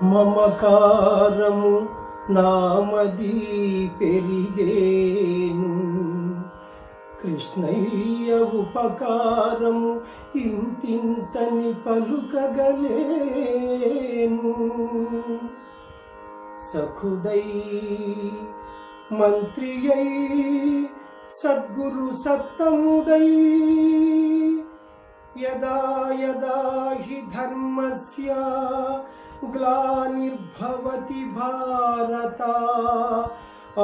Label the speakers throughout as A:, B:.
A: మమకారము నామది పెరిగేను, కృష్ణయ్య ఉపకారము ఇంతింతని పలుకగలేను. సఖుడై మంత్రియై సద్గురు సత్తముడై యదా యదా హి ధర్మస్య గ్లానిర్భవతి భారత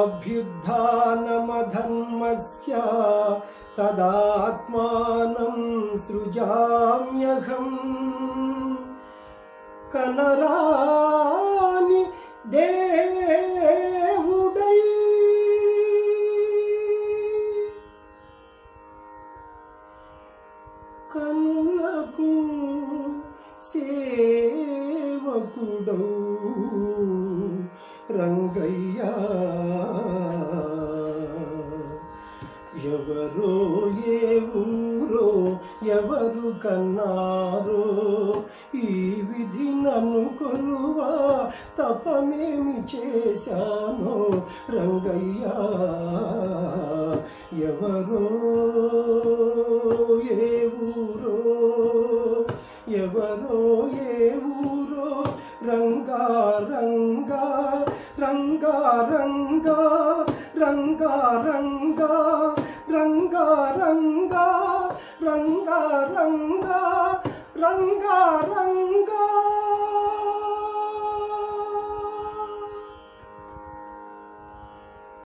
A: అభ్యుత్థానమధర్మస్య తదాత్మానం సృజామ్యహం. కనరాని దేవుడై కనులకు సేవకుడౌ రంగయ్య. ఎవరో ఏ ఊరో ఎవరు కన్నారో ఈ విధి నన్ను కొలువా తపమేమి చేశానో రంగయ్య. ఎవరో ఏ ఊరో ఎవరో ఏ ఊరో రంగా రంగా రంగా రంగా రంగా రంగా రంగా రంగా రంగా రంగా రంగా రంగా